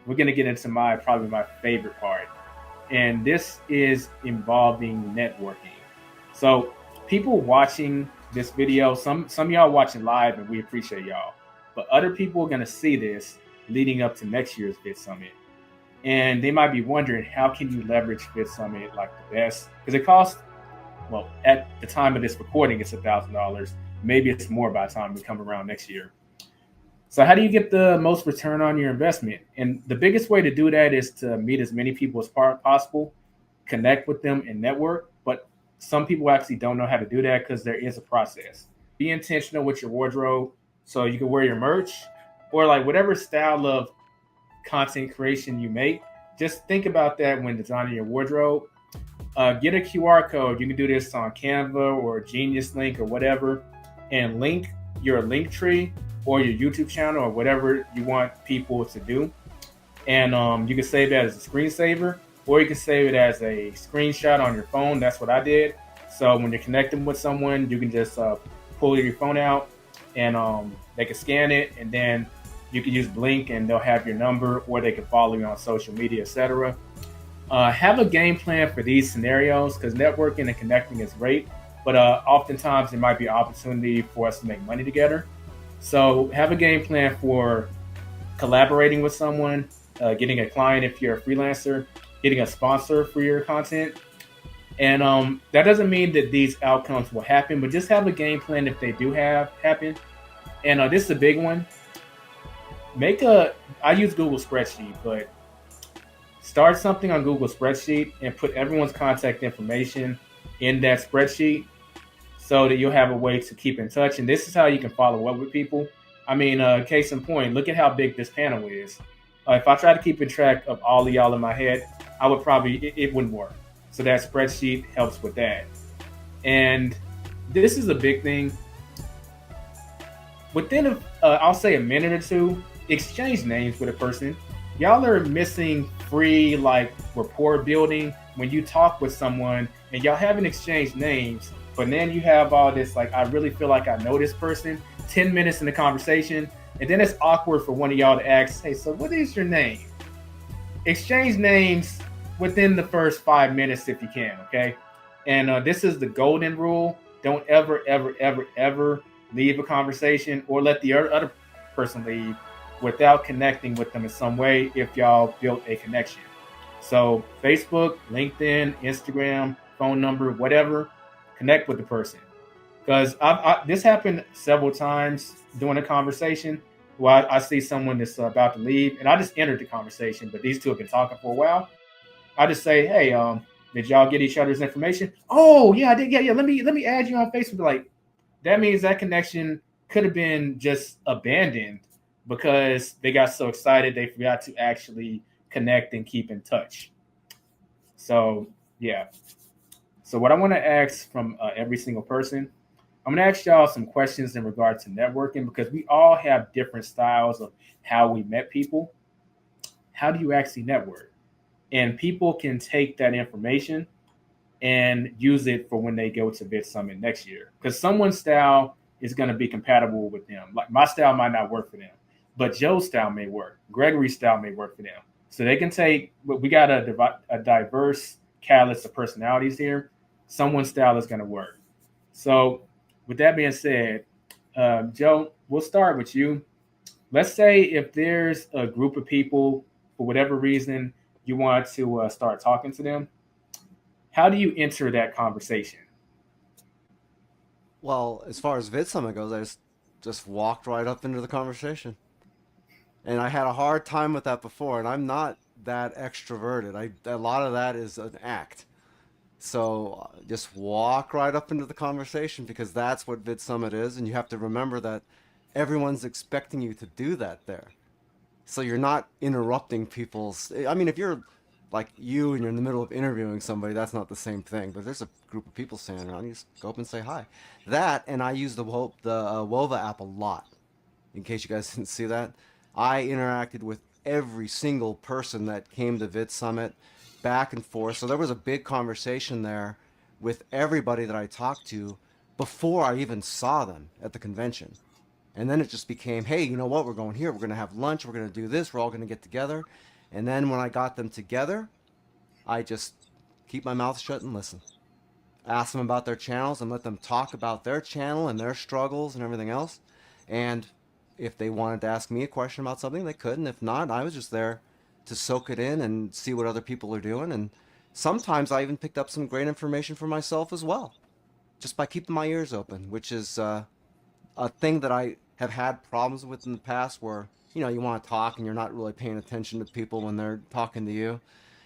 we're going to get into probably my favorite part, and this is involving networking. So, people watching this video, some of y'all watching live, and we appreciate y'all, but other people are going to see this leading up to next year's Vid Summit, and they might be wondering how can you leverage Vid Summit like the best because it costs, well, at the time of this recording, it's $1,000. Maybe it's more by the time we come around next year. So, how do you get the most return on your investment? And the biggest way to do that is to meet as many people as possible, connect with them, and network. But some people actually don't know how to do that because there is a process. Be intentional with your wardrobe so you can wear your merch or like whatever style of content creation you make. Just think about that when designing your wardrobe. Get a QR code. You can do this on Canva or Genius Link or whatever, and link your link tree or your YouTube channel or whatever you want people to do. And you can save that as a screensaver, or you can save it as a screenshot on your phone. That's what I did. So when you're connecting with someone, you can just pull your phone out and they can scan it, and then you can use Blink and they'll have your number, or they can follow you on social media, etc. Have a game plan for these scenarios because networking and connecting is great, but oftentimes there might be an opportunity for us to make money together. So have a game plan for collaborating with someone, getting a client if you're a freelancer, getting a sponsor for your content. And that doesn't mean that these outcomes will happen, but just have a game plan if they do happen. And this is a big one. I use Google Spreadsheet, but start something on Google Spreadsheet and put everyone's contact information in that spreadsheet so that you'll have a way to keep in touch. And this is how you can follow up with people. I mean, case in point, look at how big this panel is. If I try to keep in track of all of y'all in my head, I would probably, it wouldn't work. So that spreadsheet helps with that. And this is a big thing. Within, I'll say a minute or two, exchange names with a person. Y'all are missing free like rapport building when you talk with someone and y'all haven't exchanged names, but then you have all this like I really feel like I know this person. 10 minutes in the conversation, and then it's awkward for one of y'all to ask, "Hey, so what is your name?" Exchange names within the first 5 minutes if you can, okay? And this is the golden rule: don't ever, ever, ever, ever leave a conversation or let the other person leave without connecting with them in some way if y'all built a connection. So Facebook, LinkedIn, Instagram, phone number, whatever, connect with the person. Because this happened several times during a conversation where I see someone that's about to leave and I just entered the conversation, but these two have been talking for a while. I just say, "Hey, did y'all get each other's information?" "Oh, yeah, I did. Yeah. Let me add you on Facebook." Like, that means that connection could have been just abandoned because they got so excited they forgot to actually connect and keep in touch. So, yeah. So, what I want to ask from every single person, I'm going to ask y'all some questions in regard to networking because we all have different styles of how we met people. How do you actually network? And people can take that information and use it for when they go to Vid Summit next year. Because someone's style is going to be compatible with them. Like my style might not work for them, but Joe's style may work. Gregory's style may work for them. So they can take, we got a diverse catalyst of personalities here. Someone's style is going to work. So with that being said, Joe, we'll start with you. Let's say if there's a group of people, for whatever reason, you want to start talking to them, how do you enter that conversation? Well, as far as VidSummit goes, I just walked right up into the conversation. And I had a hard time with that before, and I'm not that extroverted. A lot of that is an act. So just walk right up into the conversation because that's what VidSummit is, and you have to remember that everyone's expecting you to do that there. So you're not interrupting people's. I mean, if you're like you and you're in the middle of interviewing somebody, that's not the same thing. But there's a group of people standing around, you just go up and say hi. That, and I use the Wova app a lot. In case you guys didn't see that, I interacted with every single person that came to Vid Summit, back and forth. So there was a big conversation there with everybody that I talked to before I even saw them at the convention. And then it just became, hey, you know what? We're going here. We're going to have lunch. We're going to do this. We're all going to get together. And then when I got them together, I just keep my mouth shut and listen. Ask them about their channels and let them talk about their channel and their struggles and everything else. And if they wanted to ask me a question about something, they could. And if not, I was just there to soak it in and see what other people are doing. And sometimes I even picked up some great information for myself as well, just by keeping my ears open, which is a thing that I have had problems with in the past where, you want to talk and you're not really paying attention to people when they're talking to you.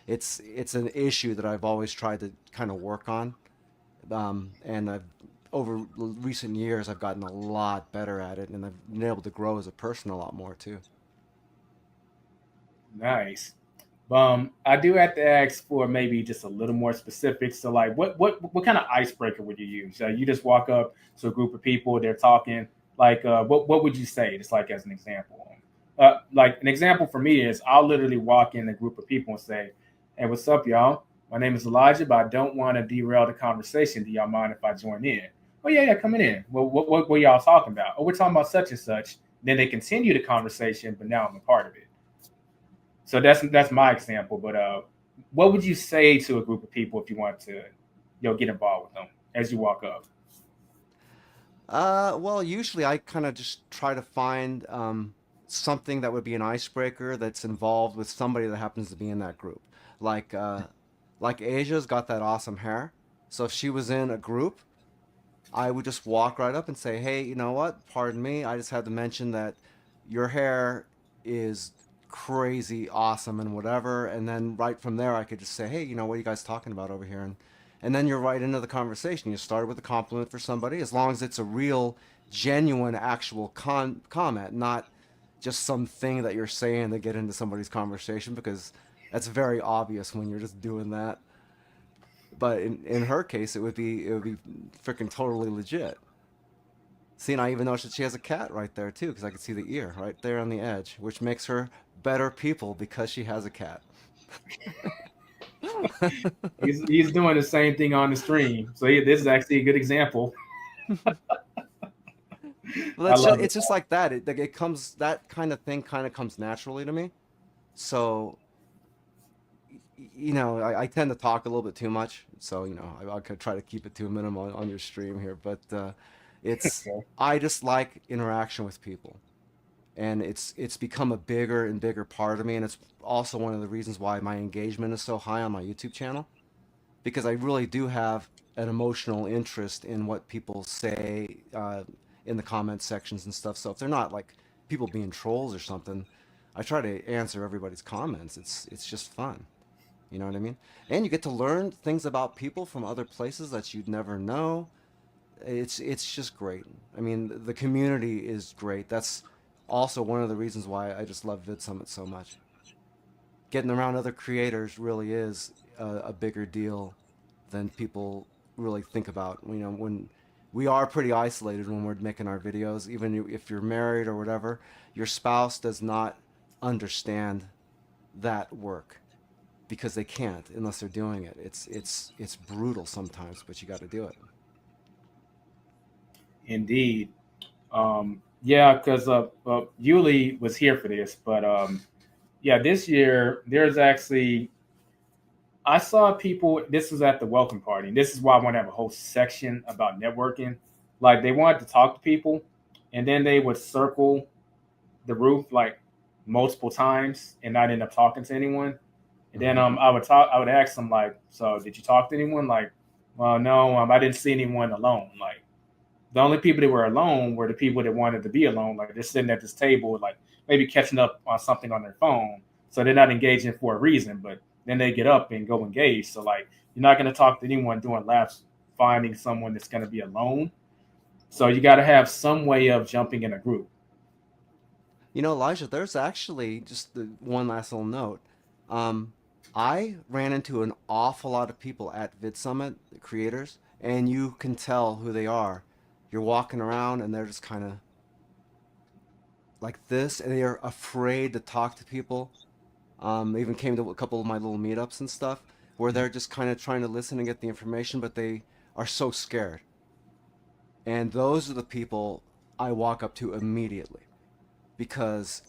It's an issue that I've always tried to kind of work on. And I've over recent years I've gotten a lot better at it, and I've been able to grow as a person a lot more too. Nice. I do have to ask for maybe just a little more specifics. So, like, what kind of icebreaker would you use? You just walk up to a group of people, they're talking. Like, what would you say? Just like as an example. Like an example for me is I'll literally walk in a group of people and say, "Hey, what's up, y'all? My name is Elijah, but I don't want to derail the conversation. Do y'all mind if I join in?" Oh yeah, yeah, coming in. Well, what y'all talking about? Oh, we're talking about such and such. Then they continue the conversation, but now I'm a part of it. So that's my example. But what would you say to a group of people if you want to, get involved with them as you walk up? Well, usually I kind of just try to find something that would be an icebreaker that's involved with somebody that happens to be in that group. Like uh, like Asia's got that awesome hair, so if she was in a group, I would just walk right up and say, "Hey, you know what? Pardon me. I just had to mention that your hair is crazy awesome and whatever." And then right from there, I could just say, "Hey, what are you guys talking about over here?" And then you're right into the conversation. You start with a compliment for somebody, as long as it's a real, genuine, actual comment, not just something that you're saying to get into somebody's conversation, because that's very obvious when you're just doing that. But in her case, it would be freaking totally legit. See, and I even noticed that she has a cat right there too, because I could see the ear right there on the edge, which makes her better people because she has a cat. He's doing the same thing on the stream. So this is actually a good example. Well, I that's just love it. it's just like that. It comes that kind of thing kind of comes naturally to me. So I tend to talk a little bit too much. So I could try to keep it to a minimum on your stream here, but it's Okay. I just like interaction with people, and it's become a bigger and bigger part of me, and it's also one of the reasons why my engagement is so high on my YouTube channel, because I really do have an emotional interest in what people say in the comment sections and stuff. So if they're not like people being trolls or something, I try to answer everybody's comments. It's just fun. You know what I mean? And you get to learn things about people from other places that you'd never know. It's just great. I mean, the community is great. That's also one of the reasons why I just love Vidsummit so much. Getting around other creators really is a bigger deal than people really think about. When we are pretty isolated when we're making our videos, even if you're married or whatever, your spouse does not understand that work because they can't unless they're doing it. It's brutal sometimes, but you got to do it. Indeed. Yeah, because Yuli was here for this, but yeah, this year there's actually I saw people. This was at the welcome party, and this is why I want to have a whole section about networking. Like they wanted to talk to people, and then they would circle the roof like multiple times and not end up talking to anyone. And then Hmm. I would ask them like, so did you talk to anyone? Like, well, no, I didn't see anyone alone. Like the only people that were alone were the people that wanted to be alone. Like they're sitting at this table, like maybe catching up on something on their phone. So they're not engaging for a reason, but then they get up and go engage. So like you're not going to talk to anyone doing laps, finding someone that's going to be alone. So you got to have some way of jumping in a group. Elijah, there's actually just one last little note. Um, I ran into an awful lot of people at VidSummit, the creators, and you can tell who they are. You're walking around and they're just kind of like this, and they're afraid to talk to people. I even came to a couple of my little meetups and stuff where they're just kind of trying to listen and get the information, but they are so scared. And those are the people I walk up to immediately because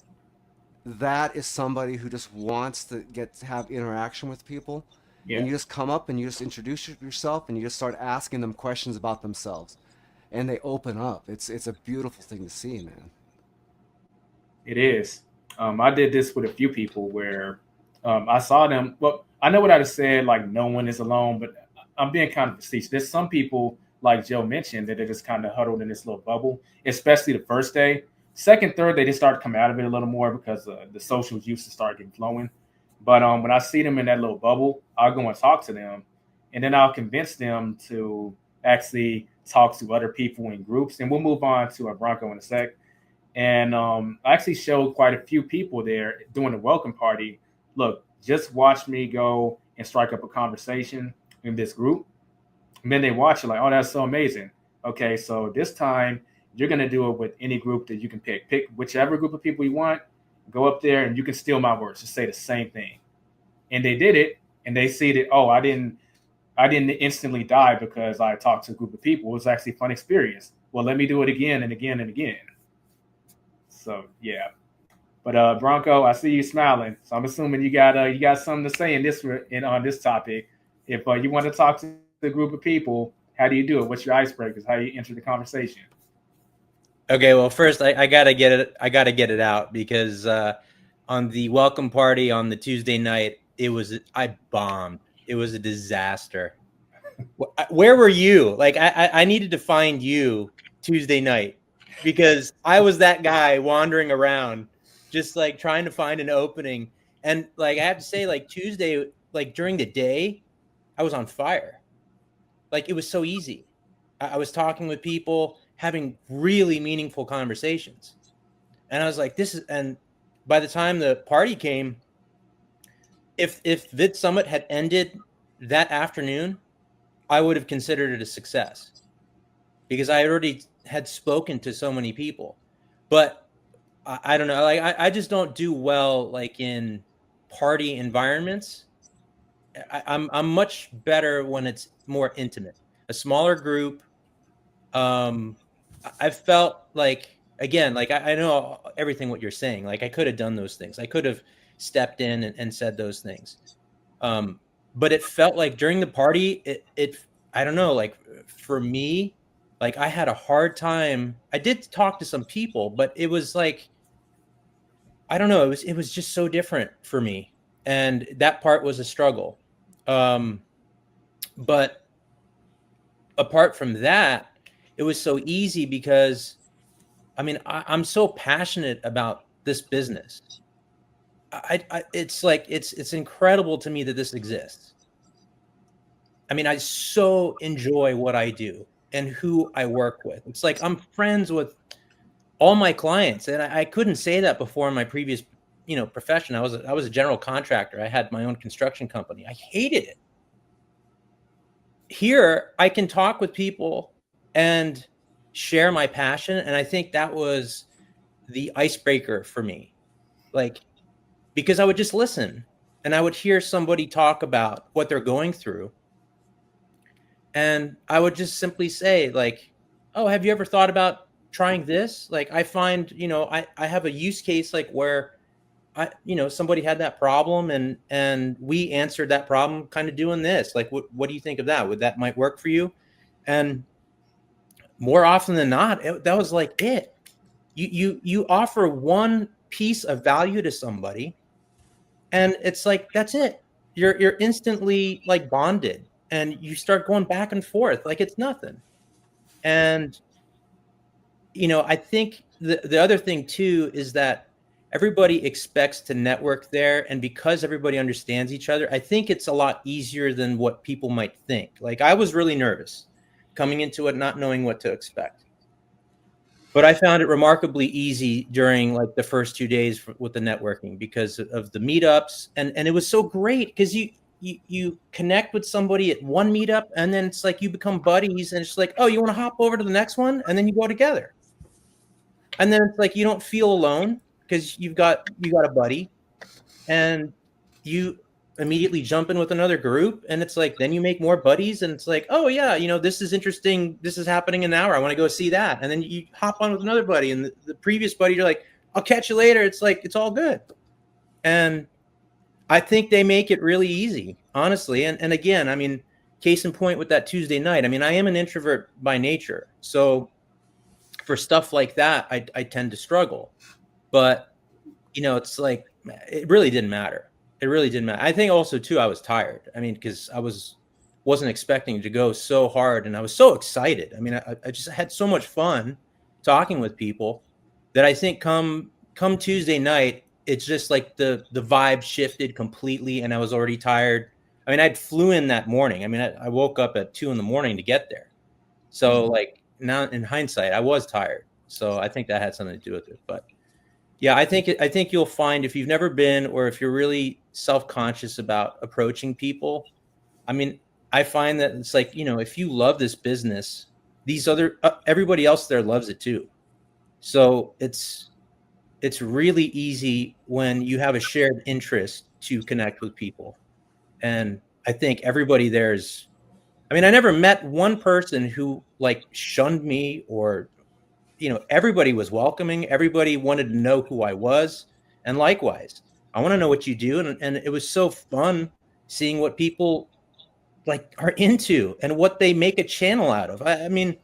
that is somebody who just wants to have interaction with people, and Yeah, you just come up and you just introduce yourself and you just start asking them questions about themselves, and they open up. It's a beautiful thing to see, man. it is. I did this with a few people where I saw them. Well, I know what I'd have said, like no one is alone, but I'm being kind of facetious. There's some people, like Joe mentioned, that are just kind of huddled in this little bubble, especially the first day. Second, third, they just start to come out of it a little more because the social juices start getting flowing. But when I see them in that little bubble, I'll go and talk to them, and then I'll convince them to actually talk to other people in groups. And we'll move on to a Bronco in a sec. And I actually showed quite a few people there during the welcome party. Look, just watch me go and strike up a conversation in this group. And then they watch it like, oh, that's so amazing. Okay, so this time you're going to do it with any group that you can pick. Pick whichever group of people you want, go up there and you can steal my words. Just say the same thing. And they did it, and they see that, oh, I didn't instantly die because I talked to a group of people. It was actually a fun experience. Well, let me do it again and again and again. So yeah. But Bronco, I see you smiling, so I'm assuming you got something to say in this on this topic. If you want to talk to a group of people, how do you do it? What's your icebreakers? How do you enter the conversation? Okay, well, first I gotta get it. I gotta get it out because on the welcome party on the Tuesday night, I bombed. It was a disaster. Where were you? Like I needed to find you Tuesday night because I was that guy wandering around, just like trying to find an opening. And like I have to say, like Tuesday, like during the day, I was on fire. Like it was so easy. I was talking with people, having really meaningful conversations. And I was like, this is, and by the time the party came, if Vidsummit had ended that afternoon, I would have considered it a success because I already had spoken to so many people. But I don't know, like I just don't do well like in party environments. I'm much better when it's more intimate, a smaller group. um I felt like, again, like I know everything what you're saying. Like I could have done those things. I could have stepped in and said those things. Um, but it felt like during the party, it I don't know, like for me, like I had a hard time. I did talk to some people, but it was like, I don't know, it was just so different for me. And that part was a struggle. Um, but apart from that, it was so easy because I mean, I'm so passionate about this business. It's like it's incredible to me that this exists. I mean, I so enjoy what I do and who I work with. It's like I'm friends with all my clients, and I couldn't say that before in my previous, profession. I was a general contractor. I had my own construction company. I hated it. Here, I can talk with people and share my passion, and I think that was the icebreaker for me. Like, because I would just listen and I would hear somebody talk about what they're going through. And I would just simply say, like, oh, have you ever thought about trying this? Like, I find, I have a use case like where somebody had that problem and we answered that problem kind of doing this. Like, what do you think of that? Would that might work for you? And more often than not, that was like it. You offer one piece of value to somebody, and it's like that's it. You're instantly like bonded, and you start going back and forth like it's nothing. And I think the other thing too is that everybody expects to network there, and because everybody understands each other, I think it's a lot easier than what people might think. Like I was really nervous coming into it, not knowing what to expect. But I found it remarkably easy during like the first 2 days with the networking because of the meetups, and it was so great because you connect with somebody at one meetup, and then it's like you become buddies, and it's like, oh, you want to hop over to the next one, and then you go together, and then it's like you don't feel alone because you got a buddy, and you immediately jump in with another group, and it's like then you make more buddies, and it's like, oh yeah, this is interesting, this is happening in an hour, I want to go see that, and then you hop on with another buddy, and the previous buddy, you're like, I'll catch you later. It's like, it's all good. And I think they make it really easy, honestly. And again, I mean, case in point with that Tuesday night, I mean, I am an introvert by nature. So for stuff like that, I tend to struggle. But, you know, it's like, it really didn't matter. It really didn't matter. I think also too, I was tired. I mean, because wasn't expecting to go so hard, and I was so excited. I mean, I just had so much fun talking with people that I think come Tuesday night, it's just like the vibe shifted completely, and I was already tired. I mean, I'd flew in that morning. I mean, I woke up at 2 a.m. to get there. So like now in hindsight, I was tired. So I think that had something to do with it. But yeah, I think you'll find, if you've never been, or if you're really self-conscious about approaching people, I mean, I find that it's like, you know, if you love this business, these other everybody else there loves it too. So it's really easy when you have a shared interest to connect with people. And I think everybody there's, I mean, I never met one person who like shunned me, or, you know, everybody was welcoming. Everybody wanted to know who I was. And likewise, I want to know what you do. And it was so fun seeing what people like are into and what they make a channel out of. I mean,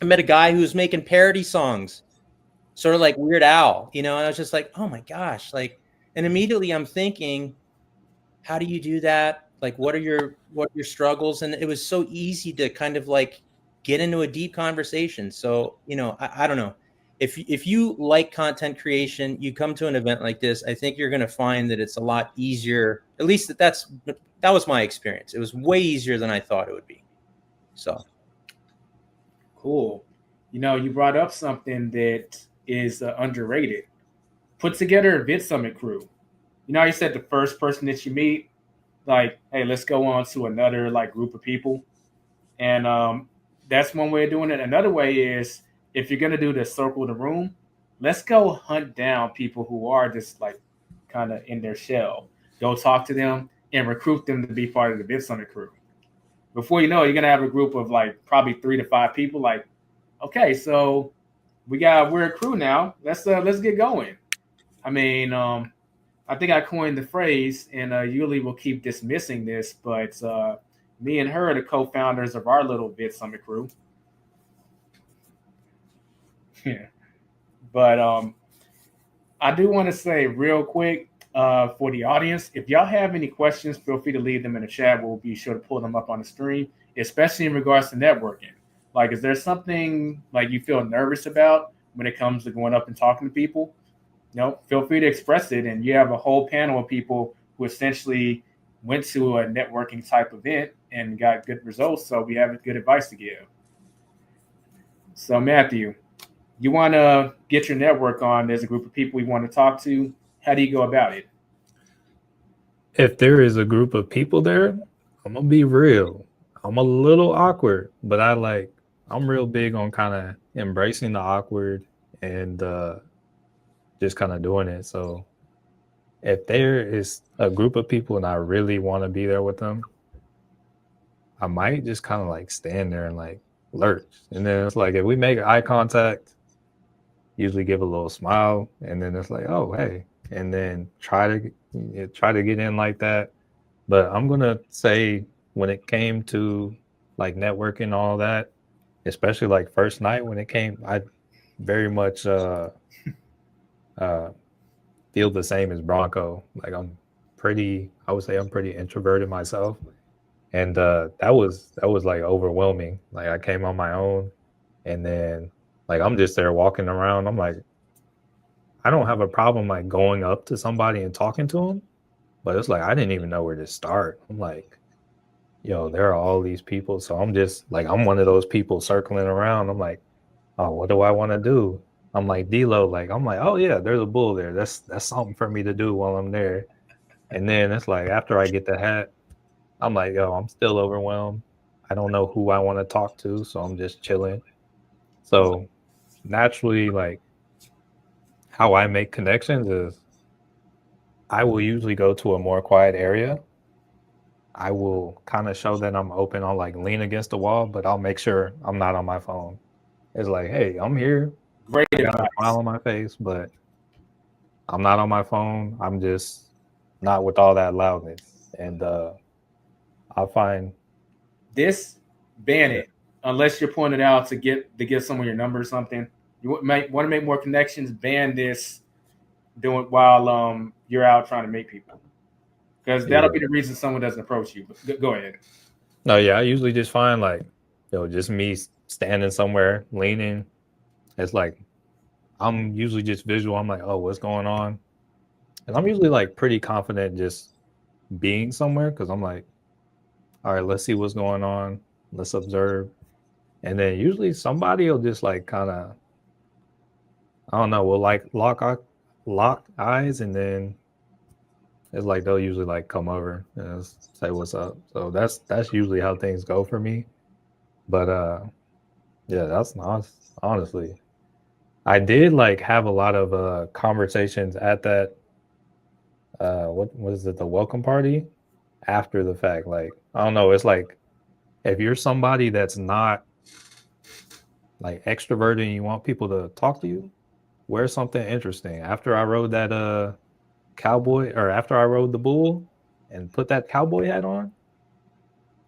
I met a guy who was making parody songs, sort of like Weird Al, you know, and I was just like, oh my gosh, like, and immediately I'm thinking, how do you do that? Like, what are your struggles? And it was so easy to kind of like get into a deep conversation. So, you know, I don't know. If you like content creation, you come to an event like this, I think you're going to find that it's a lot easier. At least that was my experience. It was way easier than I thought it would be. So Cool. You know, you brought up something that is underrated. Put together a Vidsummit crew. You know, how you said the first person that you meet, like, hey, let's go on to another like group of people, and that's one way of doing it. Another way is, if you're gonna do the circle of the room, let's go hunt down people who are just like kind of in their shell. Go talk to them and recruit them to be part of the Vidsummit crew. Before you know it, you're gonna have a group of like probably 3 to 5 people. Like, okay, so we're a crew now. Let's get going. I mean, I think I coined the phrase, and Yuli will keep dismissing this, but me and her are the co-founders of our little Vidsummit crew. Yeah, but I do want to say real quick, for the audience, if y'all have any questions, feel free to leave them in the chat. We'll be sure to pull them up on the stream, especially in regards to networking. Like, is there something like you feel nervous about when it comes to going up and talking to people? You know, feel free to express it. And you have a whole panel of people who essentially went to a networking type event and got good results. So we have good advice to give. So, Matthew, you want to get your network on. There's a group of people you want to talk to. How do you go about it? If there is a group of people there, I'm gonna be real. I'm a little awkward, but I'm real big on kind of embracing the awkward and just kind of doing it. So if there is a group of people and I really want to be there with them, I might just kind of like stand there and like lurch. And then it's like, if we make eye contact, usually give a little smile, and then it's like, oh, hey, and then try to get in like that. But I'm gonna say, when it came to like networking and all that, especially like first night when it came, I very much feel the same as Bronco. Like, I would say I'm pretty introverted myself, and that was like overwhelming. Like, I came on my own, and then like I'm just there walking around. I'm like, I don't have a problem like going up to somebody and talking to them, but it's like I didn't even know where to start. I'm like, yo, there are all these people, so I'm just like, I'm one of those people circling around. I'm like, oh, what do I want to do? I'm like D-Lo, like I'm like, oh yeah, there's a bull there. That's something for me to do while I'm there. And then it's like, after I get the hat, I'm like, yo, I'm still overwhelmed. I don't know who I want to talk to, so I'm just chilling. So naturally, like, how I make connections is I will usually go to a more quiet area. I will kind of show that I'm open. I'll like lean against the wall, but I'll make sure I'm not on my phone. It's like, hey, I'm here. Great I got a advice. smile on my face, but I'm not on my phone. I'm just not with all that loudness. And I find This ban yeah, it unless you're pointed out to give someone your number or something. You might want to make more connections. Ban this doing while you're out trying to meet people because that'll yeah. be the reason someone doesn't approach you. But go ahead. No, yeah, I usually just find like, just me standing somewhere leaning. It's like I'm usually just visual. I'm like, oh, what's going on? And I'm usually like pretty confident just being somewhere because I'm like, all right, let's see what's going on. Let's observe. And then usually somebody will just like kind of, I don't know, will like lock eyes, and then it's like they'll usually like come over and just say what's up. So that's usually how things go for me. But yeah, that's not honestly. I did like have a lot of conversations at that what was it, the welcome party after the fact. Like, I don't know, it's like if you're somebody that's not like extroverted and you want people to talk to you, wear something interesting. After I rode that cowboy, or after I rode the bull and put that cowboy hat on,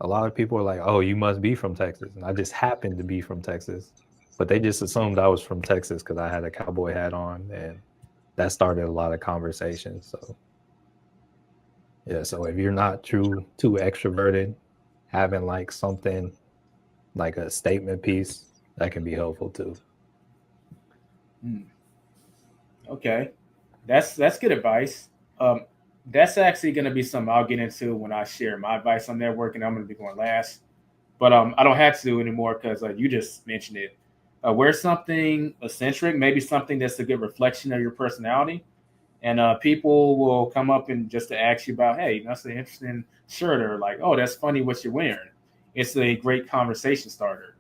a lot of people are like, "Oh, you must be from Texas." And I just happened to be from Texas. But they just assumed I was from Texas because I had a cowboy hat on, and that started a lot of conversations. So yeah, so if you're not too extroverted, having like something like a statement piece, that can be helpful too. Hmm. Okay, that's good advice. Um, that's actually going to be something I'll get into when I share my advice on networking. I'm going to be going last, but I don't have to anymore because you just mentioned it. Wear something eccentric, maybe something that's a good reflection of your personality, and people will come up and just to ask you about, hey, that's an interesting shirt, or like, oh, that's funny what you're wearing. It's a great conversation starter,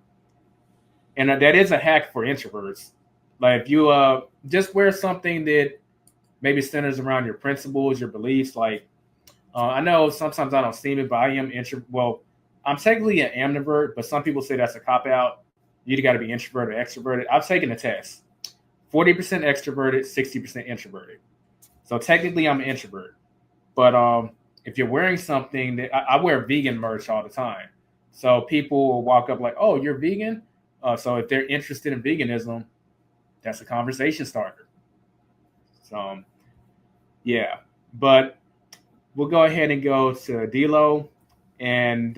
and that is a hack for introverts. Like if you just wear something that maybe centers around your principles, your beliefs. Like I know sometimes I don't seem it, but I am intro. Well, I'm technically an ambivert, but some people say that's a cop out. You got to be introverted or extroverted. I've taken a test. 40% extroverted, 60% introverted. So technically, I'm an introvert. But if you're wearing something that I wear vegan merch all the time, so people will walk up like, "Oh, you're vegan." So if they're interested in veganism, that's a conversation starter. So yeah, but we'll go ahead and go to D'Lo, and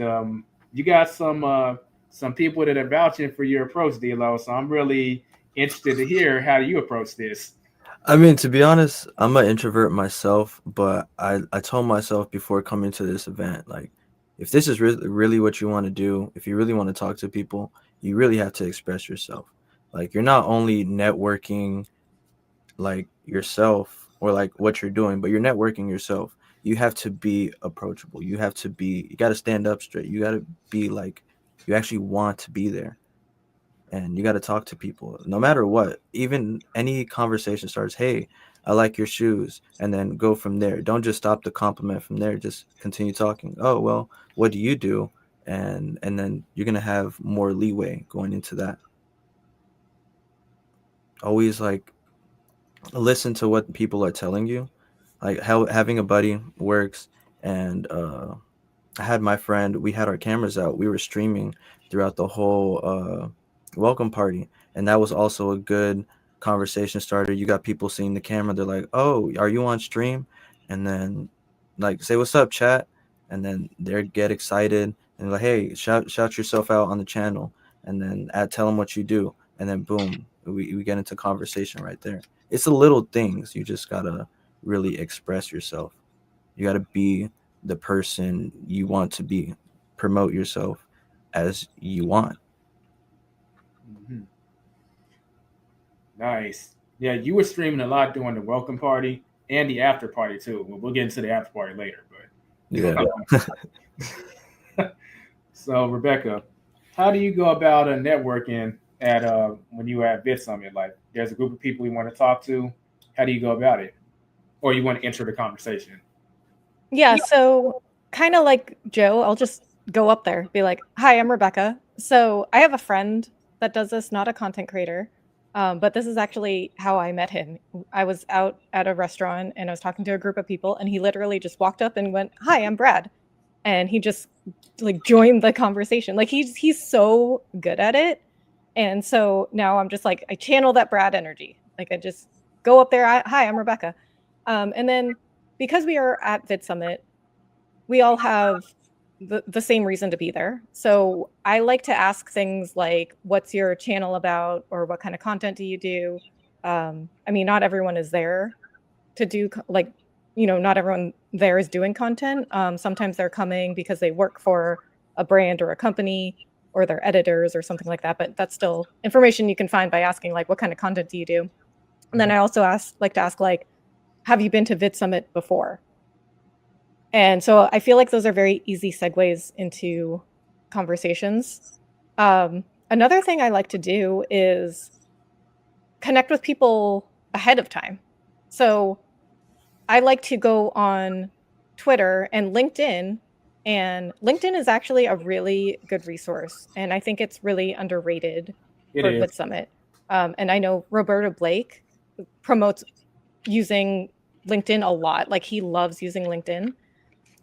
you got some people that are vouching for your approach, D'Lo. So I'm really interested to hear how you approach this. I mean, to be honest, I'm an introvert myself, but I told myself before coming to this event, like, if this is really what you want to do, if you really want to talk to people, you really have to express yourself. Like, you're not only networking like yourself or like what you're doing, but you're networking yourself. You have to be approachable. You got to stand up straight. You got to be like, you actually want to be there, and you got to talk to people no matter what. Even any conversation starts, hey, I like your shoes, and then go from there. Don't just stop the compliment from there, just continue talking. Oh, well, what do you do? And then you're going to have more leeway going into that. Always like listen to what people are telling you. Like how having a buddy works. And I had my friend, we had our cameras out. We were streaming throughout the whole welcome party. And that was also a good conversation starter. You got people seeing the camera. They're like, oh, are you on stream? And then like, say, what's up, chat? And then they get excited and like, hey, shout yourself out on the channel. And then tell them what you do. And then boom, we get into conversation right there. It's the little things. You just got to really express yourself. You got to be the person you want to be. Promote yourself as you want. Mhm. Nice. Yeah, you were streaming a lot during the welcome party and the after party too. We'll get into the after party later, Yeah. but so Rebecca, how do you go about networking at when you were at Vidsummit? Like, there's a group of people you want to talk to. How do you go about it, or you want to enter the conversation? Yeah, so kind of like Joe, I'll just go up there, be like, "Hi, I'm Rebecca." So I have a friend that does this, not a content creator. But this is actually how I met him. I was out at a restaurant and I was talking to a group of people, and he literally just walked up and went, "Hi, I'm Brad," and he just like joined the conversation. Like he's so good at it, and so now I'm just like I channel that Brad energy. Like I just go up there. Hi, I'm Rebecca, and then because we are at Vidsummit, we all have the same reason to be there. So I like to ask things like, what's your channel about? Or what kind of content do you do? I mean, not everyone is there to do like, not everyone there is doing content. Sometimes they're coming because they work for a brand or a company, or they're editors or something like that. But that's still information you can find by asking like, what kind of content do you do? And then I also like to ask like, have you been to VidSummit before? And so I feel like those are very easy segues into conversations. Another thing I like to do is connect with people ahead of time. So I like to go on Twitter and LinkedIn, and LinkedIn is actually a really good resource, and I think it's really underrated It for is. VidSummit. And I know Roberta Blake promotes using LinkedIn a lot. Like he loves using LinkedIn.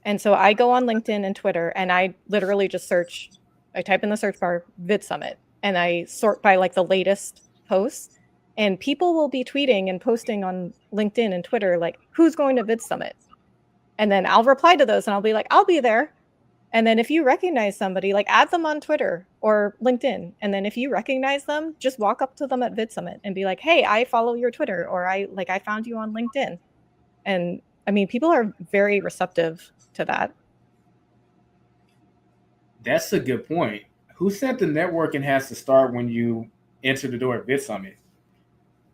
And so I go on LinkedIn and Twitter and I literally just I type in the search bar VidSummit and I sort by like the latest posts. And people will be tweeting and posting on LinkedIn and Twitter like, who's going to VidSummit? And then I'll reply to those and I'll be like, I'll be there. And then if you recognize somebody, like add them on Twitter or LinkedIn. And then if you recognize them, just walk up to them at VidSummit and be like, hey, I follow your Twitter, or I found you on LinkedIn. And I mean, people are very receptive to that. That's a good point. Who said the networking has to start when you enter the door at VidSummit?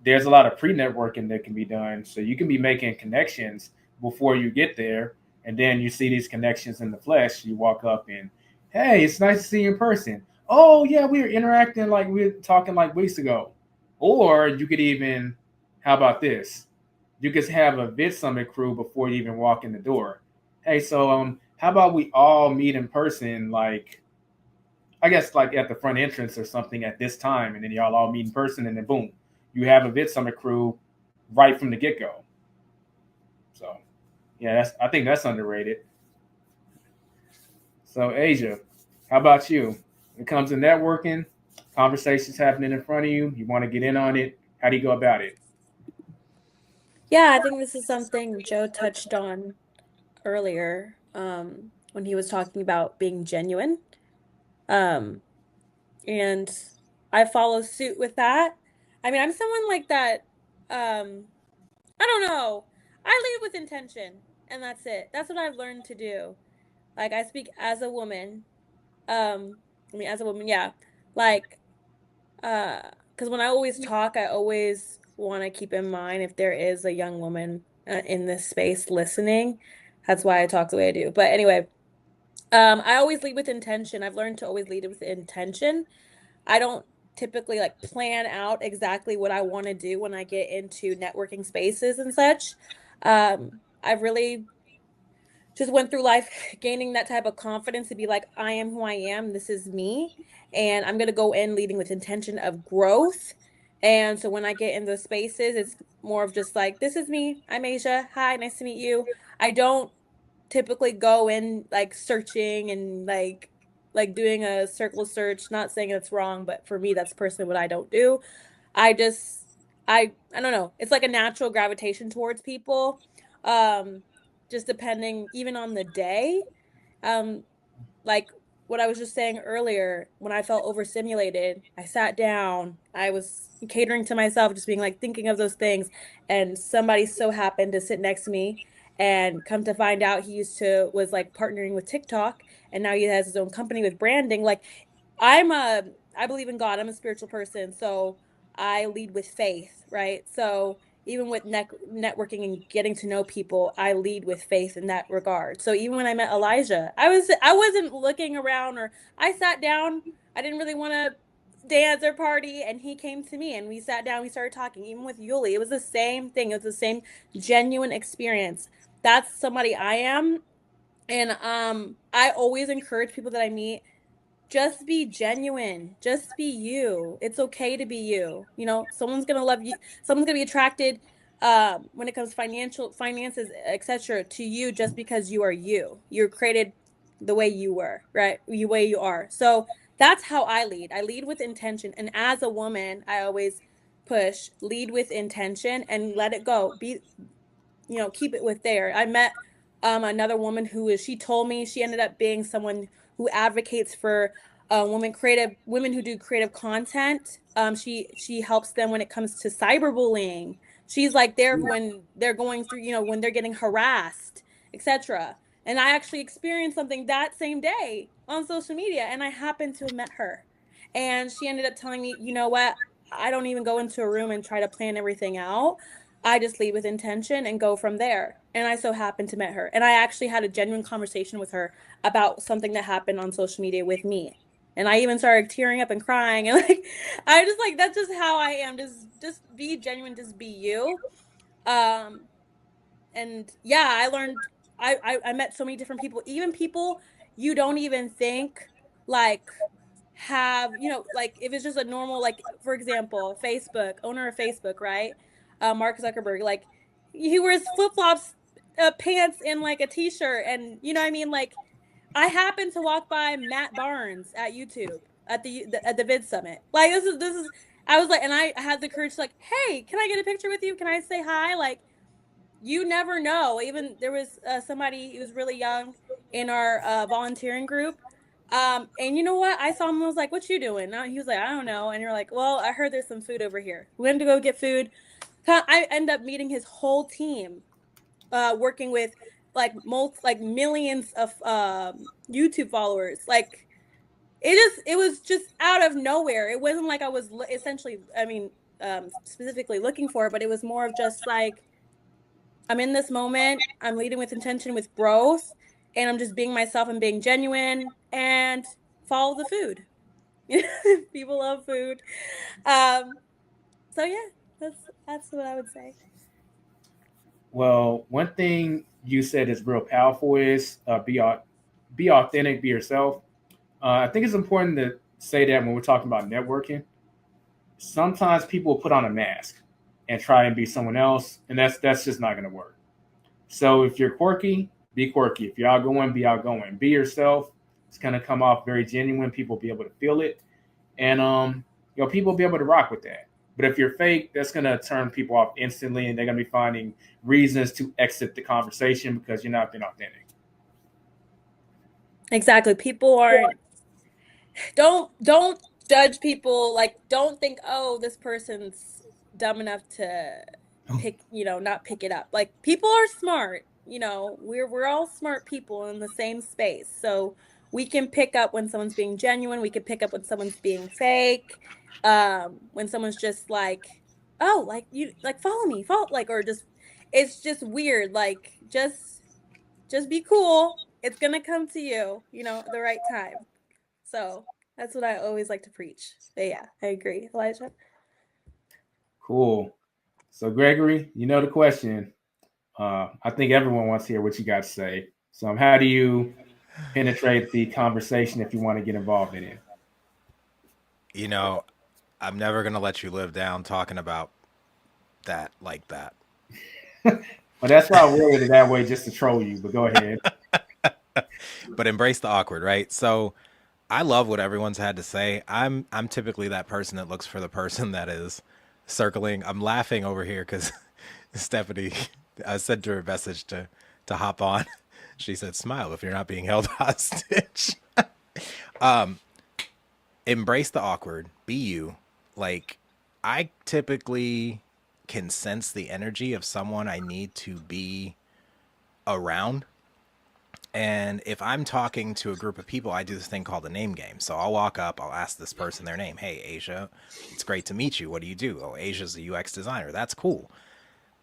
There's a lot of pre-networking that can be done, so you can be making connections before you get there, and then you see these connections in the flesh. You walk up and, hey, it's nice to see you in person. Oh yeah, we were interacting like we were talking like weeks ago. Or you could even, how about this? You could have a VidSummit crew before you even walk in the door. Hey, so how about we all meet in person, like I guess like at the front entrance or something at this time, and then y'all all meet in person, and then boom, you have a VidSummit crew right from the get go. So yeah, I think that's underrated. So Asia, how about you? When it comes to networking, conversations happening in front of you, you want to get in on it. How do you go about it? Yeah, I think this is something Joe touched on earlier, when he was talking about being genuine. Um, and I follow suit with that. I mean, I'm someone like that. Um, I don't know. I lead with intention, and that's it. That's what I've learned to do. Like, I speak as a woman. I mean, as a woman, yeah. Like, because when I always talk, I always want to keep in mind if there is a young woman in this space listening. That's why I talk the way I do. But anyway, I always lead with intention. I've learned to always lead with intention. I don't typically like plan out exactly what I want to do when I get into networking spaces and such. I've really just went through life gaining that type of confidence to be like, I am who I am. This is me. And I'm going to go in leading with intention of growth. And so when I get in those spaces, it's more of just like, this is me. I'm Asia. Hi, nice to meet you. I don't typically go in like searching and like doing a circle search. Not saying it's wrong, but for me, that's personally what I don't do. I just I don't know. It's like a natural gravitation towards people. Um, just depending even on the day. Um, like what I was just saying earlier, when I felt overstimulated, I sat down, I was catering to myself, just being like thinking of those things, and somebody so happened to sit next to me and come to find out he used to was like partnering with TikTok and now he has his own company with branding. Like I believe in God. I'm a spiritual person, so I lead with faith, right? So even with networking and getting to know people, I lead with faith in that regard. So even when I met Elijah, I wasn't looking around, or I sat down. I didn't really want to dance or party, and he came to me and we sat down. We started talking. Even with Yuli, it was the same thing. It was the same genuine experience. That's somebody I am, and I always encourage people that I meet just be genuine. Just be you. It's okay to be you. You know, someone's gonna love you. Someone's gonna be attracted, when it comes to finances, etc., to you just because you are you. You're created the way you were, right? The way you are. So that's how I lead. I lead with intention. And as a woman, I always push lead with intention and let it go. Be, you know, keep it with there. I met another woman she told me she ended up being someone who advocates for women who do creative content. She helps them when it comes to cyberbullying. She's like there when they're going through, you know, when they're getting harassed, etc. And I actually experienced something that same day on social media, and I happened to have met her. And she ended up telling me, you know what? I don't even go into a room and try to plan everything out. I just lead with intention and go from there. And I so happened to met her. And I actually had a genuine conversation with her about something that happened on social media with me. And I even started tearing up and crying. And like, I just like, that's just how I am. Just be genuine, just be you. And yeah, I learned, I met so many different people, even people you don't even think like have, you know, like if it's just a normal, like for example, Facebook, owner of Facebook, right? Mark Zuckerberg, like he wears flip-flops, pants, and like a t-shirt, and you know what I mean? Like I happened to walk by Matt Barnes at YouTube at the Vidsummit. Like this is I was like, and I had the courage to like, hey, can I get a picture with you? Can I say hi? Like you never know. Even there was somebody who was really young in our volunteering group. And you know what? I saw him and was like, what you doing? And he was like, I don't know. And you're like, well, I heard there's some food over here. We went to go get food. I end up meeting his whole team, working with like millions of YouTube followers. Like it was just out of nowhere. It wasn't like I was essentially, I mean, specifically looking for it, but it was more of just like, I'm in this moment, I'm leading with intention, with growth, and I'm just being myself and being genuine and follow the food. People love food. So yeah, that's what I would say. Well, one thing you said is real powerful is be authentic, be yourself. I think it's important to say that when we're talking about networking. Sometimes people put on a mask and try and be someone else, and that's just not going to work. So if you're quirky, be quirky. If you're outgoing, be outgoing. Be yourself. It's going to come off very genuine. People will be able to feel it, and people will be able to rock with that. But if you're fake, that's going to turn people off instantly, and they're going to be finding reasons to exit the conversation because you're not being authentic. Exactly. People aren't don't judge people, like don't think, oh, this person's dumb enough to not pick it up. Like people are smart, we're all smart people in the same space. So we can pick up when someone's being genuine, we can pick up when someone's being fake, when someone's just like, oh, like you like follow me, follow, like, or just it's just weird, like just be cool. It's gonna come to you, at the right time. So that's what I always like to preach. But yeah, I agree, Elijah. Cool. So Gregory, you know the question. I think everyone wants to hear what you got to say. So how do you penetrate the conversation if you want to get involved in it? I'm never going to let you live down talking about that like that. Well, that's why I worded it that way, just to troll you, but go ahead. But embrace the awkward, right? So I love what everyone's had to say. I'm typically that person that looks for the person that is circling. I'm laughing over here because Stephanie, I sent her a message to hop on. She said, smile if you're not being held hostage. Embrace the awkward. Be you. Like, I typically can sense the energy of someone I need to be around. And if I'm talking to a group of people, I do this thing called the name game. So I'll walk up, I'll ask this person their name. Hey, Asia, it's great to meet you. What do you do? Oh, Asia's a UX designer. That's cool.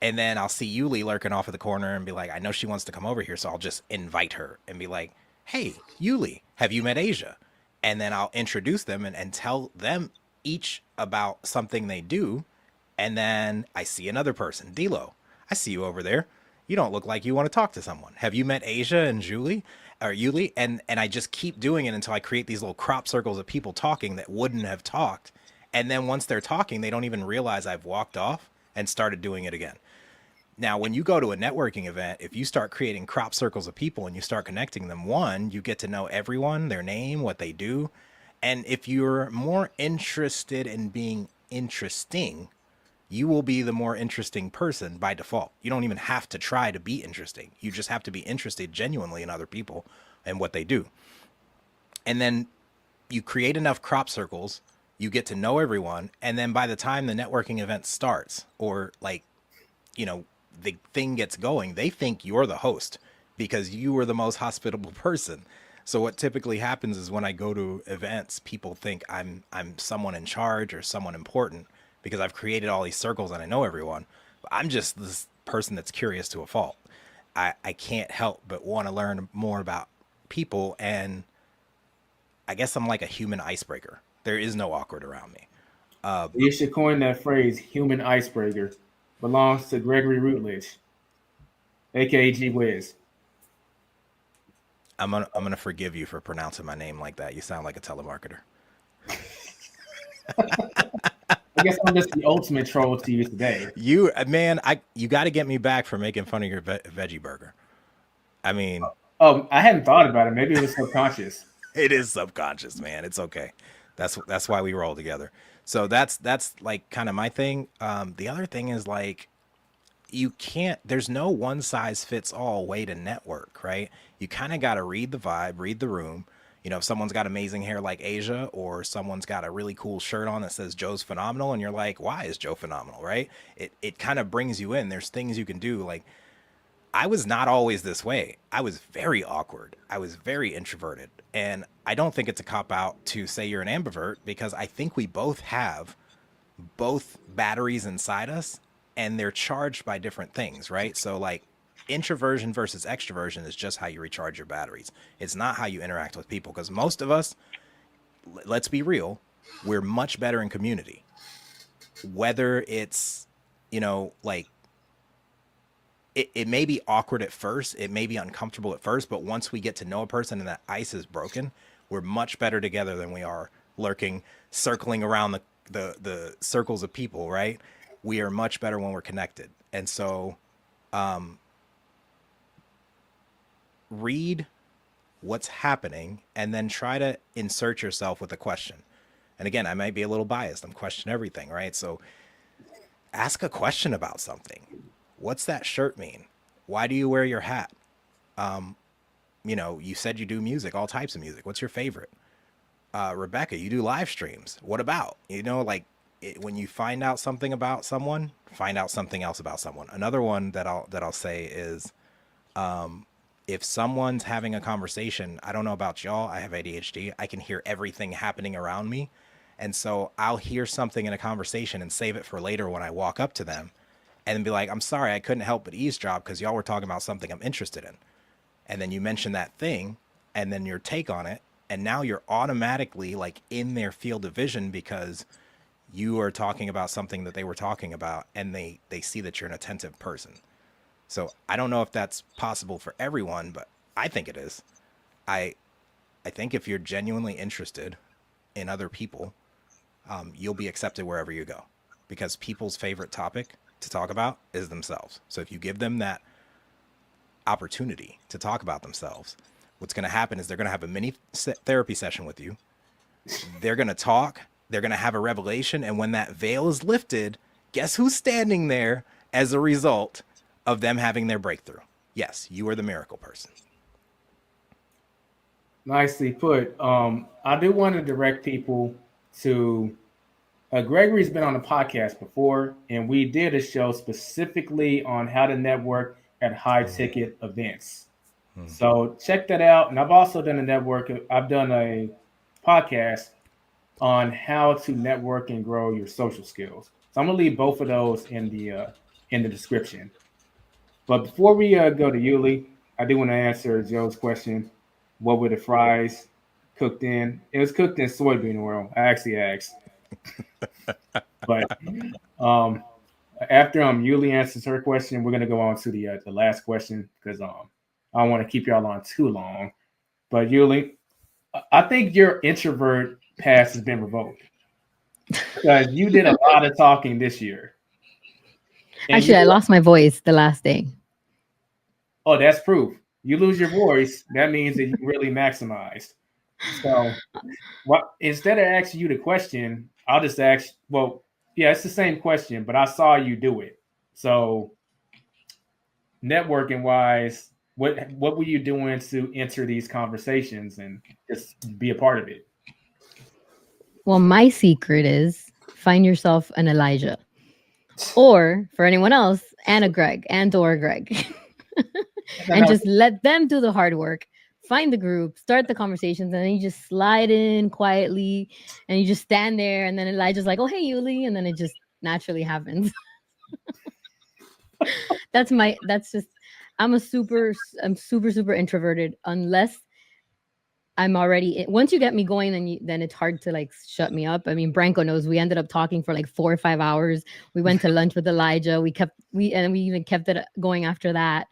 And then I'll see Yuli lurking off at the corner and be like, I know she wants to come over here. So I'll just invite her and be like, hey, Yuli, have you met Asia? And then I'll introduce them and tell them each about something they do. And then I see another person, Dilo. I see you over there. You don't look like you want to talk to someone. Have you met Asia and Julie? or Yuli, and I just keep doing it until I create these little crop circles of people talking that wouldn't have talked. And then once they're talking, they don't even realize I've walked off and started doing it again. Now, when you go to a networking event, if you start creating crop circles of people and you start connecting them, one, you get to know everyone, their name, what they do. And if you're more interested in being interesting, you will be the more interesting person by default. You don't even have to try to be interesting. You just have to be interested genuinely in other people and what they do. And then you create enough crop circles, you get to know everyone. And then by the time the networking event starts, or like, the thing gets going, they think you're the host because you were the most hospitable person. So what typically happens is when I go to events, people think I'm someone in charge or someone important because I've created all these circles and I know everyone. But I'm just this person that's curious to a fault. I can't help but want to learn more about people, and I guess I'm like a human icebreaker. There is no awkward around me. You should coin that phrase, human icebreaker. Belongs to Gregory Routledge, aka G Wiz. I'm gonna forgive you for pronouncing my name like that. You sound like a telemarketer. I guess I'm just the ultimate troll to you today. You got to get me back for making fun of your veggie burger. I mean, Oh, I hadn't thought about it. Maybe it was subconscious. it is subconscious, man. It's okay. That's why we roll together. So that's like kind of my thing. The other thing is like, there's no one size fits all way to network, right? You kind of got to read the vibe, read the room. If someone's got amazing hair like Asia, or someone's got a really cool shirt on that says Joe's phenomenal, and you're like, why is Joe phenomenal, right? It kind of brings you in. There's things you can do. Like, I was not always this way. I was very awkward. I was very introverted. And I don't think it's a cop out to say you're an ambivert, because I think we both have both batteries inside us, and they're charged by different things, right? So like, introversion versus extroversion is just how you recharge your batteries. It's not how you interact with people, because most of us, let's be real, we're much better in community. Whether it's, like, it may be awkward at first, it may be uncomfortable at first, but once we get to know a person and that ice is broken, we're much better together than we are lurking, circling around the circles of people, right? We are much better when we're connected. And so, read what's happening and then try to insert yourself with a question. And again, I might be a little biased. I'm questioning everything, right? So ask a question about something. What's that shirt mean? Why do you wear your hat? You said you do music, all types of music. What's your favorite? Rebecca, you do live streams. What about? When you find out something about someone, find out something else about someone. Another one that I'll say is, if someone's having a conversation, I don't know about y'all, I have ADHD. I can hear everything happening around me. And so I'll hear something in a conversation and save it for later when I walk up to them and be like, I'm sorry, I couldn't help but eavesdrop because y'all were talking about something I'm interested in. And then you mention that thing and then your take on it. And now you're automatically like in their field of vision because you are talking about something that they were talking about, and they see that you're an attentive person. So I don't know if that's possible for everyone, but I think it is. I think if you're genuinely interested in other people, you'll be accepted wherever you go, because people's favorite topic to talk about is themselves. So if you give them that opportunity to talk about themselves, what's going to happen is they're going to have a mini therapy session with you. They're going to talk. They're going to have a revelation. And when that veil is lifted, guess who's standing there as a result of them having their breakthrough? Yes, you are the miracle person. Nicely put. I do want to direct people to Gregory's been on a podcast before, and we did a show specifically on how to network at high ticket events. So check that out. And I've also done I've done a podcast on how to network and grow your social skills. So I'm gonna leave both of those in the description. But before we go to Yuli, I do want to answer Joe's question. What were the fries cooked in? It was cooked in soybean oil. I actually asked. But after Yuli answers her question, we're gonna go on to the last question, because I don't want to keep y'all on too long. But Yuli, I think your introvert pass has been revoked because you did a lot of talking this year. And Actually, I lost my voice the last day. Oh, that's proof. You lose your voice, that means that you really maximized. So, what instead of asking you the question, I'll just ask. Well, yeah, it's the same question, but I saw you do it. So, networking wise, what were you doing to enter these conversations and just be a part of it? Well, my secret is find yourself an Elijah. Or for anyone else, Anna Greg and or Greg. And just let them do the hard work. Find the group, start the conversations, and then you just slide in quietly and you just stand there and then Elijah's like, oh hey Yuli, and then it just naturally happens. That's just I'm super introverted unless I'm already once you get me going, then it's hard to like shut me up. I mean, Branko knows we ended up talking for like 4 or 5 hours. We went to lunch with Elijah. We even kept it going after that.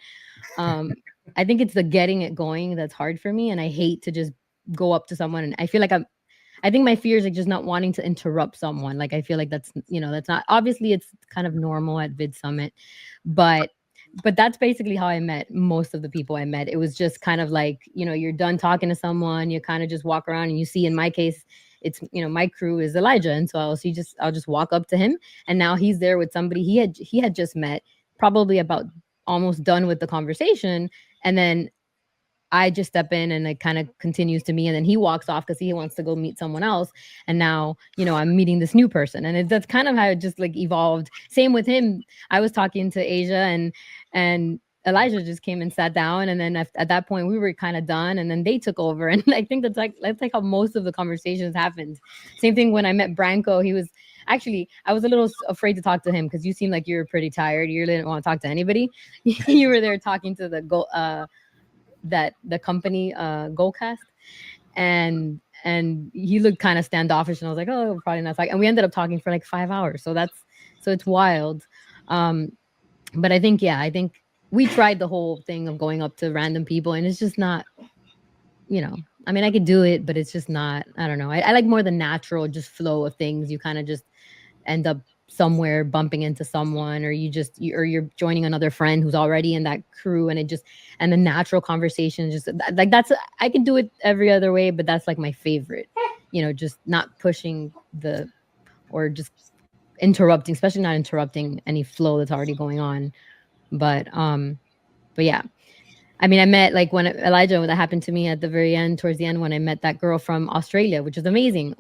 I think it's the getting it going that's hard for me, and I hate to just go up to someone. And I feel like I think my fear is like just not wanting to interrupt someone. Like I feel like that's that's not obviously it's kind of normal at Vidsummit, but that's basically how I met most of the people I met. It was just kind of like, you're done talking to someone, you kind of just walk around and you see, in my case, it's, my crew is Elijah. And so I'll just walk up to him, and now he's there with somebody he had just met, probably about almost done with the conversation. And then I just step in and it kind of continues to me. And then he walks off because he wants to go meet someone else. And now, I'm meeting this new person. And that's kind of how it just like evolved. Same with him. I was talking to Asia and Elijah just came and sat down. And then at that point we were kind of done. And then they took over. And I think that's like how most of the conversations happened. Same thing when I met Branko. He was actually, I was a little afraid to talk to him because you seemed like you were pretty tired. You didn't want to talk to anybody. You were there talking to the company Goalcast, and he looked kind of standoffish, and I was like, oh, probably not talking. And we ended up talking for like 5 hours. So it's wild. But I think we tried the whole thing of going up to random people, and it's just not, I mean, I could do it, but it's just not, I don't know. I like more the natural just flow of things. You kind of just end up somewhere bumping into someone, or you're joining another friend who's already in that crew, and the natural conversation just like I can do it every other way, but that's like my favorite, just not pushing or just interrupting, especially not interrupting any flow that's already going on. But yeah. I mean, I met like when that happened to me at the very end, towards the end, when I met that girl from Australia, which was amazing.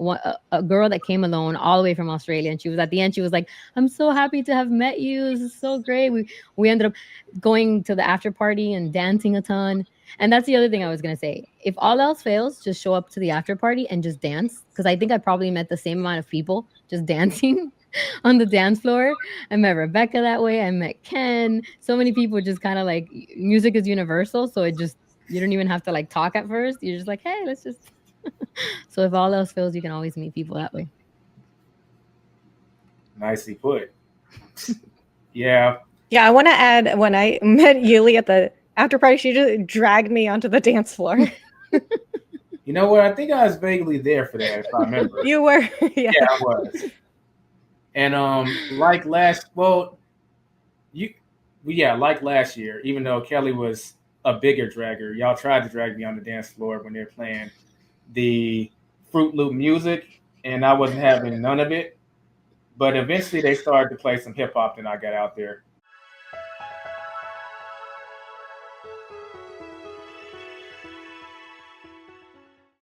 A girl that came alone all the way from Australia. And she was at the end, she was like, I'm so happy to have met you. This is so great. We ended up going to the after party and dancing a ton. And that's the other thing I was going to say. If all else fails, just show up to the after party and just dance. Because I think I probably met the same amount of people just dancing on the dance floor. I met Rebecca that way. I met Ken. So many people just kind of like, music is universal. So you don't even have to like talk at first. You're just like, hey, let's just. So if all else fails, you can always meet people that way. Nicely put. Yeah. Yeah, I want to add, when I met Yuli at the after party, she just dragged me onto the dance floor. You know what? I think I was vaguely there for that, if I remember. You were. Yeah, I was. And like last year, even though Kelly was a bigger dragger, y'all tried to drag me on the dance floor when they're playing the Fruit Loop music, and I wasn't having none of it. But eventually they started to play some hip hop, and I got out there.